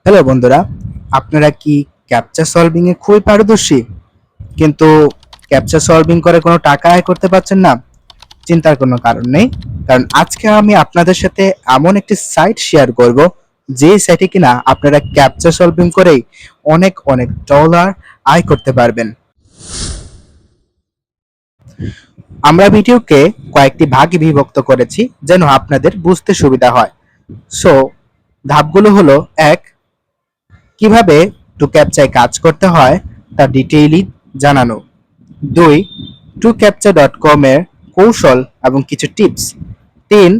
Hello বন্ধুরা, আপনারা কি ক্যাপচা সলভিং এ খুবই পারদর্শী কিন্তু ক্যাপচা সলভিং করে কোনো টাকা আয় করতে পারছেন না? চিন্তার কোনো কারণ নেই, কারণ আজকে আমি আপনাদের সাথে এমন একটি সাইট শেয়ার করব যে সাইটে কিনা আপনারা ক্যাপচা সলভিং করেই অনেক অনেক ডলার আয় করতে পারবেন। আমরা ভিডিওকে কয়েকটি ভাগে বিভক্ত করেছি যেন আপনাদের বুঝতে সুবিধা হয়। সো ধাপগুলো হলো: এক, কিভাবে টু ক্যাপচায় কাজ করতে হয় তা ডিটেইলি জানানো। ২, টু ক্যাপচা ডট কম এর কৌশল এবং কিছু টিপস। ৩,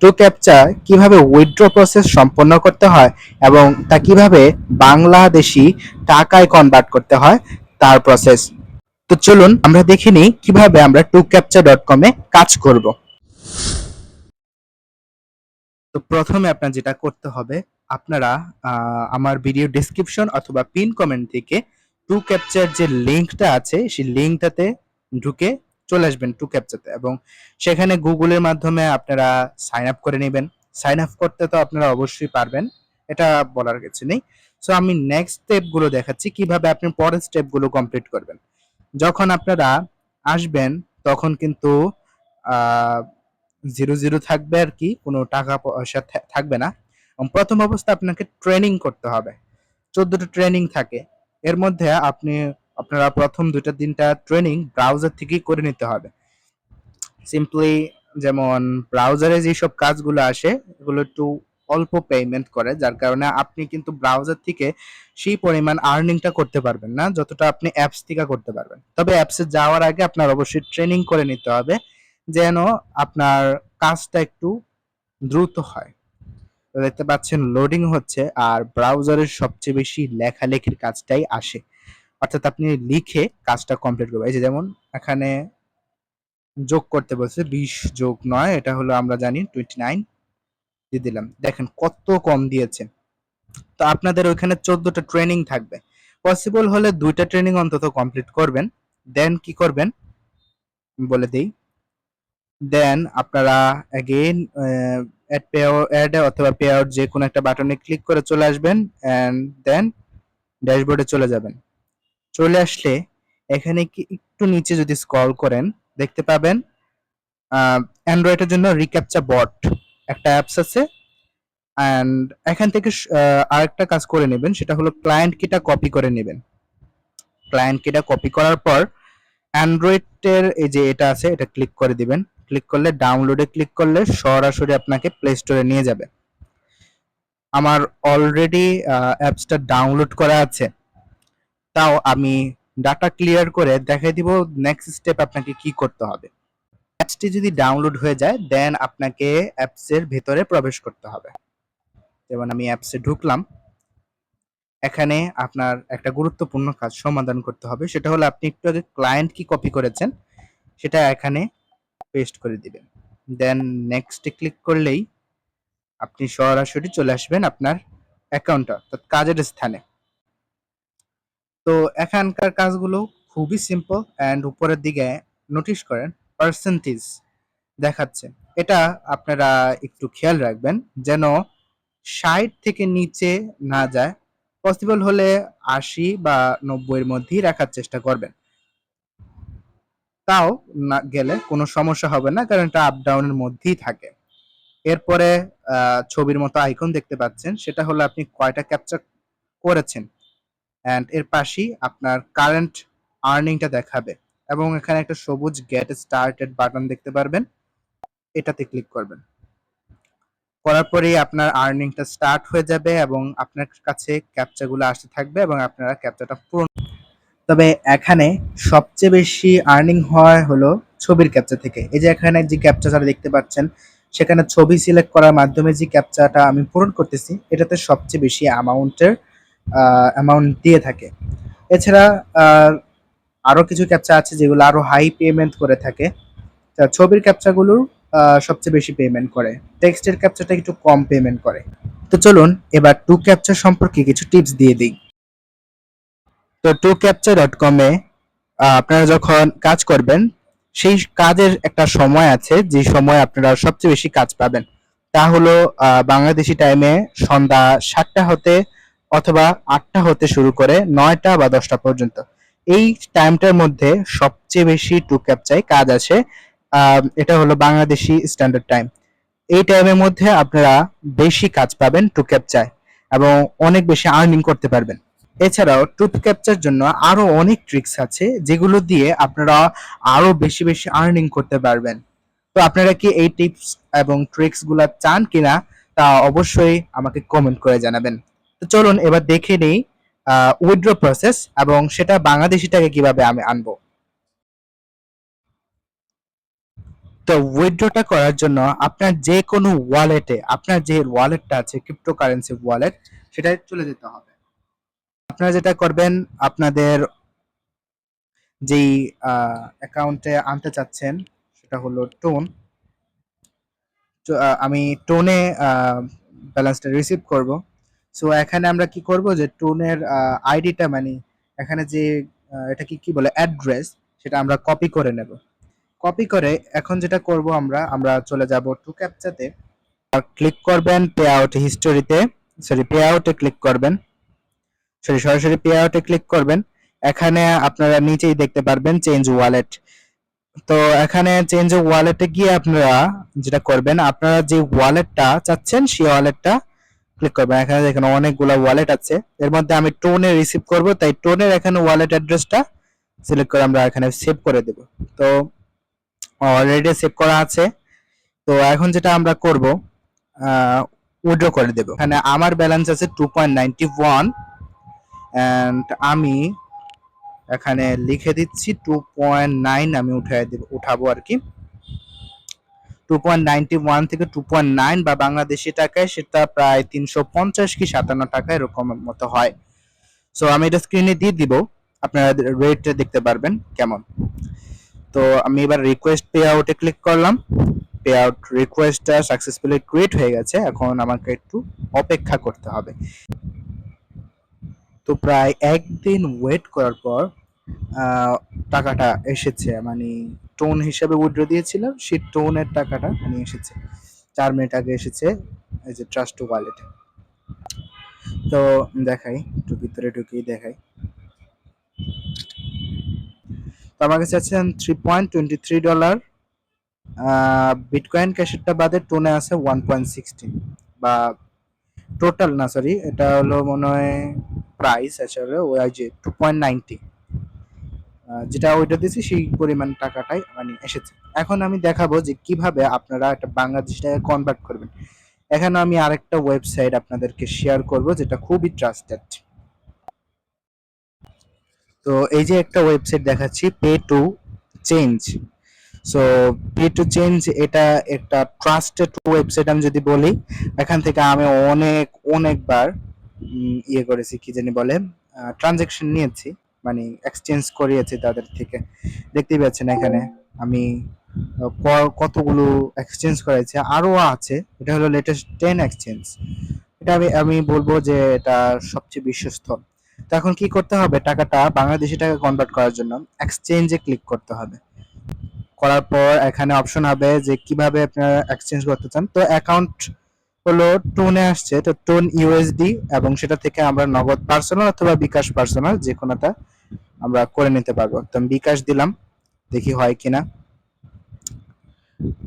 টু ক্যাপচা কিভাবে উইথড্র প্রসেস সম্পন্ন করতে হয় এবং তা কিভাবে বাংলাদেশি টাকায় কনভার্ট করতে হয় তার প্রসেস। তো চলুন আমরা দেখে নিই কিভাবে আমরা টু ক্যাপচা ডট কম এ কাজ করব। তো প্রথমে আপনার যেটা করতে হবে, আপনারা আমার ভিডিও ডেসক্রিপশন অথবা পিন কমেন্ট থেকে টু ক্যাপচার যে লিঙ্কটা আছে সেই লিঙ্কটাতে ঢুকে চলে আসবেন টু ক্যাপচাতে, এবং সেখানে গুগলের মাধ্যমে আপনারা সাইন আপ করে নেবেন। সাইন আপ করতে তো আপনারা অবশ্যই পারবেন, এটা বলার কিছু নেই। সো আমি নেক্সট স্টেপগুলো দেখাচ্ছি কিভাবে আপনি পরের স্টেপগুলো কমপ্লিট করবেন। যখন আপনারা আসবেন তখন কিন্তু আহ জিরো জিরো থাকবে আর কি, কোনো টাকা পয়সা থাকবে না। এবং প্রথম অবস্থা আপনাকে ট্রেনিং করতে হবে। 14টা ট্রেনিং থাকে, এর মধ্যে আপনারা প্রথম 2-3টা ট্রেনিং ব্রাউজার থেকেই করে নিতে হবে। সিম্পলি, যেমন ব্রাউজারে যেসব কাজগুলো আসে এগুলো একটু অল্প পেমেন্ট করে, যার কারণে আপনি কিন্তু ব্রাউজার থেকে সেই পরিমাণ আর্নিংটা করতে পারবেন না যতটা আপনি অ্যাপস থেকে করতে পারবেন। তবে অ্যাপসে যাওয়ার আগে আপনার অবশ্যই ট্রেনিং করে নিতে হবে যেন আপনার কাজটা একটু দ্রুত হয়। তো দেখতে পাচ্ছেন লোডিং হচ্ছে, আর ব্রাউজারের সবচেয়ে বেশি লেখালেখির কাজটাই আসে, অর্থাৎ আপনি লিখে কাজটা কমপ্লিট করবেন। এই যে যেমন এখানে যোগ করতে বলছে, 20 যোগ 9 এটা হলো আমরা জানি 29 দিয়ে দিলাম। দেখেন কত কম দিয়েছে। তো আপনাদের ওইখানে 14টা ট্রেনিং থাকবে, পসিবল হলে 2টা ট্রেনিং অন্তত কমপ্লিট করবেন। দেন কি করবেন বলে দেই। দেন আপনারা অ্যাগেইন অ্যাড অথবা পে আউট যে কোনো একটা বাটনে ক্লিক করে চলে আসবেন, অ্যান্ড দেন ড্যাশবোর্ডে চলে যাবেন। চলে আসলে এখানে কি একটু নিচে যদি স্ক্রল করেন দেখতে পাবেন অ্যান্ড্রয়েডের জন্য রিক্যাপচা বট একটা অ্যাপস আছে। অ্যান্ড এখান থেকে আরেকটা কাজ করে নেবেন, সেটা হলো ক্লায়েন্ট কিটা কপি করে নেবেন। ক্লায়েন্ট কিটা কপি করার পর অ্যান্ড্রয়েডের এই যে এটা আছে এটা ক্লিক করে দিবেন। ক্লিক করলে ডাউনলোডে ক্লিক করলে সরাসরি আপনাকে প্লে স্টোরে নিয়ে যাবে। আমার অলরেডি অ্যাপসটা ডাউনলোড করা আছে, তাও আমি ডাটা ক্লিয়ার করে দেখাই দিব নেক্সট স্টেপ আপনাকে কি করতে হবে। অ্যাপসটি যদি ডাউনলোড হয়ে যায় দেন আপনাকে অ্যাপসের ভেতরে প্রবেশ করতে হবে। যেমন আমি অ্যাপসে ঢুকলাম, এখানে আপনার একটা গুরুত্বপূর্ণ কাজ সমাধান করতে হবে, সেটা হলো আপনি একটু আগে ক্লায়েন্ট কি কপি করেছেন সেটা এখানে পেস্ট করে দিবেন। দেন নেক্সটে ক্লিক করলেই আপনি সরাসরি চলে আসবেন আপনার অ্যাকাউন্টে অর্থাৎ কাজের স্থানে। তো এখানকার কাজগুলো খুবই সিম্পল, অ্যান্ড উপরের দিকে নোটিশ করেন পার্সেন্টেজ দেখাচ্ছে। এটা আপনারা একটু খেয়াল রাখবেন যেন 60 থেকে নিচে না যায়। পসিবল হলে 80 বা 90 এর মধ্যেই রাখার চেষ্টা করবেন। তাও না গেলে কোনো সমস্যা হবে না, কারণ এটা আপ ডাউনের মধ্যেই থাকে। এরপরে ছবির মতো আইকন দেখতে পাচ্ছেন, সেটা হলো আপনি কয়টা ক্যাপচার করেছেন, অ্যান্ড এর পাশেই আপনার কারেন্ট আর্নিংটা দেখাবে, এবং এখানে একটা সবুজ গেট স্টার্টেড বাটন দেখতে পারবেন, এটাতে ক্লিক করবেন। করার পরেই আপনার আর্নিংটা স্টার্ট হয়ে যাবে এবং আপনার কাছে ক্যাপচাগুলো আসতে থাকবে এবং আপনারা ক্যাপচাটা পূরণ। তবে এখানে সবচেয়ে বেশি আর্নিং হয় হলো ছবির ক্যাপচা থেকে। এই যে এখানে যে ক্যাপচাটা দেখতে পাচ্ছেন, সেখানে ছবি সিলেক্ট করার মাধ্যমে যে ক্যাপচাটা আমি পূরণ করতেছি এটাতে সবচেয়ে বেশি অ্যামাউন্ট দিয়ে থাকে। এছাড়া আহ, আরো কিছু ক্যাপচা আছে যেগুলো আরো হাই পেমেন্ট করে থাকে। তা ছবির ক্যাপচাগুলো সবচেয়ে বেশি পেমেন্ট করে, টেক্সটের ক্যাপচাটা একটু কম পেমেন্ট করে। তো চলুন এবার টু ক্যাপচা সম্পর্কে কিছু টিপস দিয়ে দিই। তো টু ক্যাপচা ডট কমে আপনারা যখন কাজ করবেন সেই কাজের একটা সময় আছে যে সময় আপনারা সবচেয়ে বেশি কাজ পাবেন, তা হলো বাংলাদেশি টাইমে সন্ধ্যা 7টা হতে অথবা 8টা হতে শুরু করে 9টা বা 10টা পর্যন্ত। এই টাইমটার মধ্যে সবচেয়ে বেশি টু ক্যাপচায় কাজ আসে। এটা হলো বাংলাদেশি স্ট্যান্ডার্ড টাইম। এই টাইমের মধ্যে আপনারা বেশি কাজ পাবেন টু ক্যাপচায় এবং অনেক বেশি আর্নিং করতে পারবেন। এছাড়াও টুথ ক্যাপচার জন্য আরো অনেক ট্রিক্স আছে যেগুলো দিয়ে আপনারা আরো বেশি বেশি আর্নিং করতে পারবেন। তো আপনারা কি এই টিপস এবং ট্রিক্স গুলা চান কিনা তা অবশ্যই আমাকে কমেন্ট করে জানাবেন। তো চলুন এবার দেখে নেই উইথড্র প্রসেস এবং সেটা বাংলাদেশি টাকা কিভাবে আমি আনবো। তো উইথড্রটা করার জন্য আপনার যে কোনো ওয়ালেটে, আপনার যে ওয়ালেটটা আছে ক্রিপ্টোকারেন্সি ওয়ালেট, সেটায় চলে যেতে হবে। আপনারা যেটা করবেন, আপনাদের যেই অ্যাকাউন্টে আনতে চাচ্ছেন সেটা হলো টোন। তো আমি টোনে ব্যালেন্সটা রিসিভ করব। সো এখানে আমরা কি করব যে টোনের আইডিটা মানে এখানে যে এটা কি বলে অ্যাড্রেস, সেটা আমরা কপি করে নেব। কপি করে এখন যেটা করব আমরা চলে যাব টু ক্যাপচাতে, ক্লিক করবেন পে আউট হিস্টোরিতে, সরি পে আউটে ক্লিক করবেন, সরাসরি পে আউটে ক্লিক করবেন। এখানে আপনারা নিচেই দেখতে পারবেন চেঞ্জ ওয়ালেট। তো এখানে চেঞ্জ ওয়ালেটে গিয়ে আপনারা যেটা করবেন, আপনারা যে ওয়ালেটটা চাচ্ছেন সেই ওয়ালেটটা ক্লিক করবেন। এখানে দেখেন অনেকগুলো ওয়ালেট আছে, এর মধ্যে আমি টোনে রিসিভ করব, তাই টোনের এখানে ওয়ালেট অ্যাড্রেসটা সিলেক্ট করে আমরা এখানে সেভ করে দেব। তো অলরেডি সেভ করা আছে। তো এখন যেটা আমরা করব, উইথড্র করে দেব। এখানে আমার ব্যালেন্স আছে 2.91 এন্ড আমি এখানে লিখে দিচ্ছি 2.9 আমি উঠাবো আর কি। 2.91 থেকে 2.9 বা বাংলাদেশি টাকায় সেটা প্রায় 350 কি 57 টাকা এরকম মতো হয়। সো আমি এটা স্ক্রিনে দিয়ে দিব, আপনারা রেটটা দেখতে পারবেন কেমন। তো আমি এবার রিকোয়েস্ট পে আউটে ক্লিক করলাম। পে আউট রিকোয়েস্টটা সাকসেসফুলি ক্রিয়েট হয়ে গেছে। এখন আমাকে একটু অপেক্ষা করতে হবে। তো প্রায় একদিন ওয়েট করার পর টাকাটা এসেছে, মানে টোন হিসাবে উইথড্র দিয়েছিলাম সেই টোনের টাকাটা মানে এসেছে। 4 মিনিট আগে এসেছে এই যে ট্রাস্ট টু ওয়ালেটে। তো দেখাই, একটু ভিতরে ঢুকেই দেখাই। তো আমার কাছে আছে $3.23। বিটকয়েন ক্যাশেরটা বাদে টোনে আছে 1.16 বা টোটাল না, সরি এটা হলো মনে হয় প্রাইস আসলে ওই যে 2.90, যেটা ওইটা দিয়েছি সেই পরিমাণ টাকাটাই মানে এসেছে। এখন আমি দেখাবো যে কিভাবে আপনারা একটা বাংলাদেশ টাকায় কনভার্ট করবেন। এখানে আমি আরেকটা ওয়েবসাইট আপনাদেরকে শেয়ার করব যেটা খুবই ট্রাস্টেড। তো এই যে একটা ওয়েবসাইট দেখাচ্ছি, pay to change. So pay to change এটা একটা ট্রাস্টেড ওয়েবসাইট। আমি যদি বলি, এখান থেকে আমি অনেকবার ইয়ে করেছি, কি জানি বলে, ট্রানজেকশন নিয়েছি, মানে এক্সচেঞ্জ করিয়েছি তাদের থেকে। দেখতেই পাচ্ছেন এখানে আমি কতগুলো এক্সচেঞ্জ করেছি, আরো আছে। এটা হলো লেটেস্ট 10 এক্সচেঞ্জ। এটা আমি বলবো যে এটা সবচেয়ে বিশ্বস্ত। তো এখন কি করতে হবে, টাকাটা বাংলাদেশি টাকা কনভার্ট করার জন্য এক্সচেঞ্জে ক্লিক করতে হবে। করার পর এখানে অপশন হবে যে কিভাবে আপনারা এক্সচেঞ্জ করতে চান। তো অ্যাকাউন্ট হলো টোনে আসছে, তো টোন ইউএসডি, এবং সেটা থেকে আমরা নগদ পার্সোনাল অথবা বিকাশ পার্সোনাল যে কোনোটা আমরা করে নিতে পারবো। তো আমি বিকাশ দিলাম, দেখি হয় কিনা।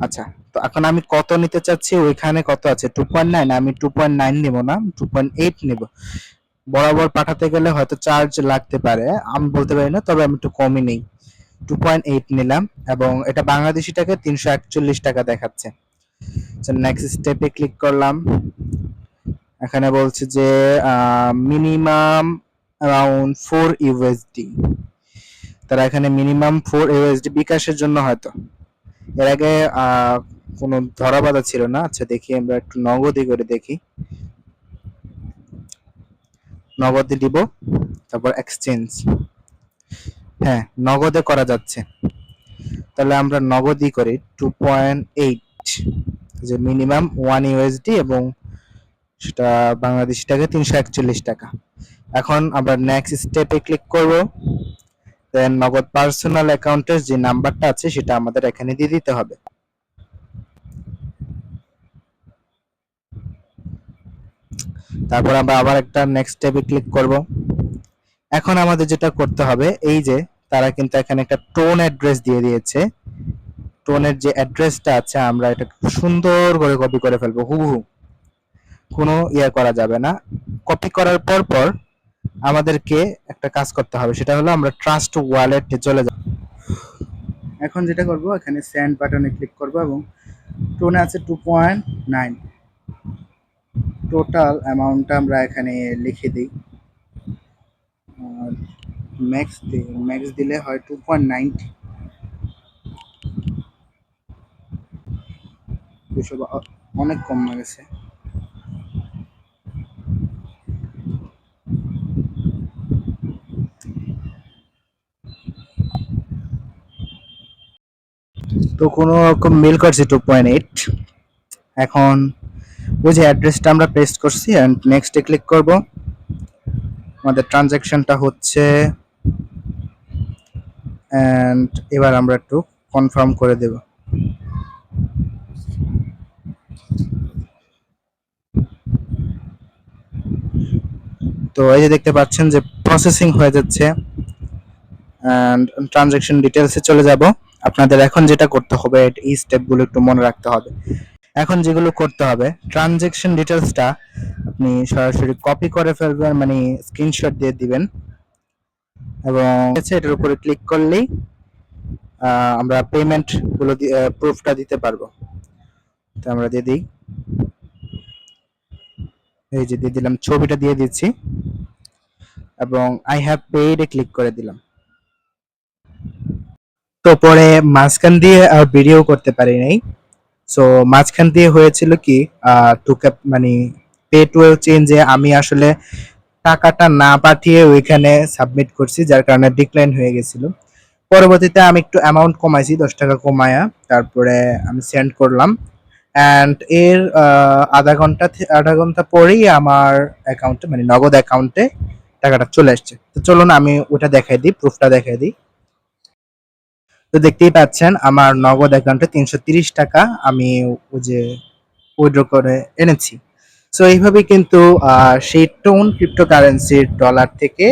আচ্ছা, তো এখন আমি কত নিতে চাচ্ছি, ওইখানে কত আছে 2.9, আমি 2.9 নিব না, 2.8 নিব। বরাবর পাঠাতে গেলে হয়তো চার্জ লাগতে পারে, আমি বলতে পারি না, তবে আমি একটু কমই নেই। 2.8 নিলাম এবং এটা বাংলাদেশি টাকা 341 টাকা দেখাচ্ছে। নেক্সট স্টেপে ক্লিক করলাম। এখানে বলছে যে মিনিমাম অ্যারাউন্ড 4 USD। তারা এখানে মিনিমাম 4 USD বিকাশের জন্য হয়তো। এর আগে কোনো ধরা বাঁধা ছিল না। আচ্ছা দেখি, আমরা একটু নগদই করে দেখি। নগদে দিব, তারপর এক্সচেঞ্জ। হ্যাঁ, নগদে করা যাচ্ছে। তাহলে আমরা নগদই করি 2.8, যে মিনিমাম 1 USD এবং সেটা বাংলাদেশি টাকা 341 টাকা। এখন আমরা নেক্সট স্টেপে ক্লিক করব। দেন নগদ পার্সোনাল অ্যাকাউন্টের যে নাম্বারটা আছে সেটা আমাদের এখানে দিয়ে দিতে হবে। তারপর আমরা আবার একটা নেক্সট ট্যাবে ক্লিক করব। এখন আমাদের যেটা করতে হবে, এই যে তারা কিন্তু এখানে একটা টোন অ্যাড্রেস দিয়ে দিয়েছে। টোনের যে অ্যাড্রেসটা আছে আমরা এটা খুব সুন্দর করে কপি করে ফেলবো হুবহু, কোনো ইয়ে করা যাবে না। কপি করার পর পর আমাদেরকে একটা কাজ করতে হবে, সেটা হলো আমরা ট্রাস্ট ওয়ালেটে চলে যাব। এখন যেটা করব, এখানে সেন্ড বাটনে ক্লিক করব এবং টোনে আছে 2.9, টোটাল অ্যামাউন্টটা আমরা এখানে লিখে দিই। ম্যাক্স দিলে হয় 2.90, 200 অনেক কম গেছে। তো কোনো রকম মেল করছি 2.8। এখন ওই যে অ্যাড্রেসটা আমরা পেস্ট করছি অ্যান্ড নেক্সটে ক্লিক করব। আমাদের ট্রানজ্যাকশনটা হচ্ছে, অ্যান্ড এবার আমরা একটু কনফার্ম করে দেব। তো এই যে দেখতে পাচ্ছেন যে প্রসেসিং হয়ে যাচ্ছে অ্যান্ড ট্রানজ্যাকশন ডিটেলসে চলে যাব। আপনাদের এখন যেটা করতে হবে, এই স্টেপগুলো একটু মনে রাখতে হবে। এখন যেগুলো করতে হবে, ট্রানজ্যাকশন ডিটেলসটা আপনি সরাসরি কপি করে ফেলবেন, মানে স্ক্রিনশট দিয়ে দিবেন এবং এটার উপরে ক্লিক করলেই আমরা পেমেন্ট গুলো প্রুফটা দিতে পারবো। তো আমরা দিয়ে দিই, এই যে দিয়ে দিলাম, ছবিটা দিয়ে দিচ্ছি এবং I have paid A click করে দিলাম। তো পরে মাঝখান দিয়ে ভিডিও করতে পারি নাই। সো মাঝখান দিয়ে হয়েছিল কি, টু ক্যাপ মানে পে টু চেঞ্জে আমি আসলে টাকাটা না পাঠিয়ে ওইখানে সাবমিট করছি, যার কারণে ডিক্লাইন হয়ে গেছিল। পরবর্তীতে আমি একটু অ্যামাউন্ট কমাইছি, 10 টাকা কমায়া তারপরে আমি সেন্ড করলাম অ্যান্ড এর আধা ঘন্টা পরেই আমার অ্যাকাউন্টে, মানে নগদ অ্যাকাউন্টে টাকাটা চলে আসছে। তো চলুন আমি ওটা দেখাই দিই, প্রুফটা দেখাই দিই। তো দেখতেই পাচ্ছেন আমার নগদ অ্যাকাউন্টে 330 টাকা আমি ওই যে উইথড্র করে এনেছি। সো এইভাবে কিন্তু সেই টোন ক্রিপ্টোকারেন্সির ডলার থেকে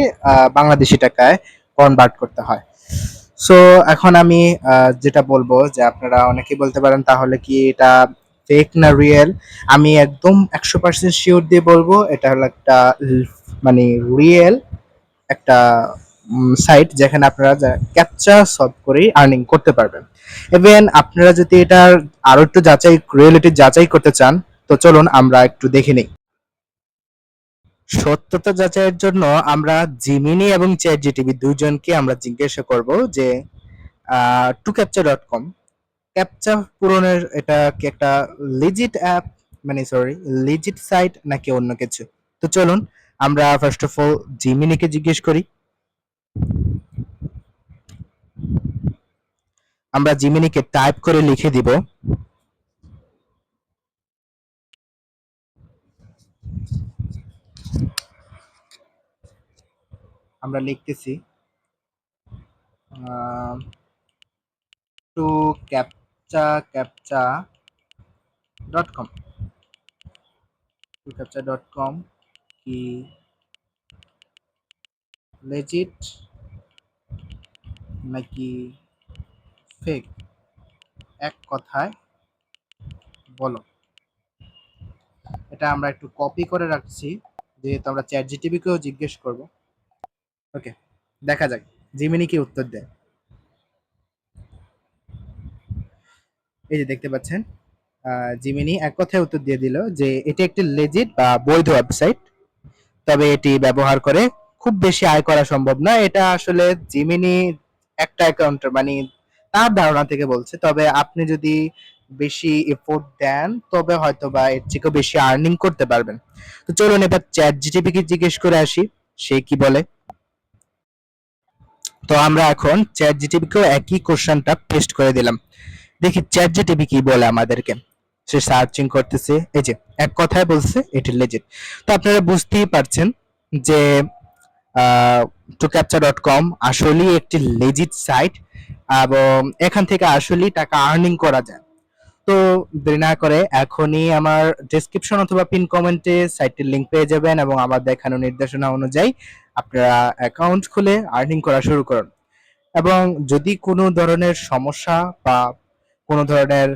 বাংলাদেশি টাকায় কনভার্ট করতে হয়। সো এখন আমি যেটা বলবো, যে আপনারা অনেকেই বলতে পারেন তাহলে কি এটা ফেক না রিয়েল। আমি একদম 100% শিওর দিয়ে বলবো এটা হলো একটা মানে রিয়েল একটা সাইট, যেখানে আপনারা ক্যাপচা সলভ করে আর্নিং করতে পারবেন। ইভেন আপনারা যদি এটার আরো একটু রিয়েলিটি যাচাই করতে চান, তো চলুন আমরা একটু দেখে নিই। সত্যতা যাচাইয়ের জন্য আমরা জিমিনি এবং চ্যাট জিটিপি দুইজনকে আমরা জিজ্ঞাসা করব যে two captcha dot com captcha পূরণের এটা কি একটা লিজিট অ্যাপ, মানে সরি লিজিট সাইট নাকি অন্য কিছু। তো চলুন আমরা ফার্স্ট অফ অল জিমিনিকে জিজ্ঞেস করি। আমরা জিমিনিকে টাইপ করে লিখে দিব, আমরা লিখতেছি two captcha captcha dot com, two captcha dot com কি লেজিট নাকি ফেক, এক কথায় বলো। এটা আমরা একটু কপি করে রাখছি, যেহেতু আমরা চ্যাট জিটিপিকেও জিজ্ঞেস করব। ওকে, দেখা যাক জিমিনি কি উত্তর দেয়। এই যে দেখতে পাচ্ছেন জিমিনি এক কথায় উত্তর দিয়ে দিল যে এটি একটি লেজিট বা বৈধ ওয়েবসাইট, তবে এটি ব্যবহার করে খুব বেশি আয় করা সম্ভব না। এটা আসলে জিমিনি একটা অ্যাকাউন্টের, মানে তার ধারণা থেকে বলছে, তবে আপনি যদি বেশি এফোর্ট দেন তবে হয়তো বা এর থেকেও বেশি আর্নিং করতে পারবেন। তো চলুন এবার চ্যাট জিটিপি কে জিজ্ঞেস করে আসি সে কি বলে। তো আমরা এখন চ্যাট জিটিপি কেও একই কোশ্চেনটা পেস্ট করে দিলাম, দেখি চ্যাট জিটিপি কি বলে আমাদেরকে। সে সার্চিং করতেছে, এই যে এক কথায় বলছে এটি লেজিট। তো আপনারা বুঝতেই পারছেন যে টু ক্যাপচা ডট কম আসলেই একটি লেজিট সাইট এবং এখান থেকে আসলেই টাকা আর্নিং করা যায়। তো দেরি না করে এখনই আমার ডেসক্রিপশন অথবা পিন কমেন্টে সাইটের লিংক পেয়ে যাবেন এবং আমার দেখানো নির্দেশনা অনুযায়ী আপনারা অ্যাকাউন্ট খুলে আর্নিং করা শুরু করুন। এবং যদি কোনো ধরনের সমস্যা বা কোনো ধরনের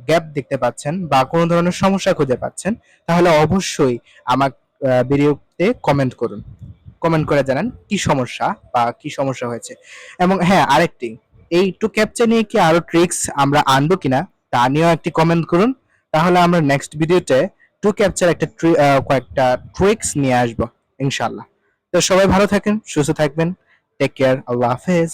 গ্যাপ দেখতে পাচ্ছেন বা কোনো ধরনের সমস্যা খুঁজে পাচ্ছেন, তাহলে অবশ্যই আমার ভিডিওতে কমেন্ট করুন। কমেন্ট করে জানান কি সমস্যা বা কি সমস্যা হয়েছে। এবং হ্যাঁ, আরেকটি, এই টু ক্যাপচা নিয়ে কি আরো ট্রিক্স আমরা আনবো কিনা তা নিয়েও একটি কমেন্ট করুন। তাহলে আমরা নেক্সট ভিডিওতে টু ক্যাপচার একটা কয়েকটা ট্রিক্স নিয়ে আসবো ইনশাল্লাহ। তো সবাই ভালো থাকেন, সুস্থ থাকবেন। টেক কেয়ার, আল্লাহ হাফেজ।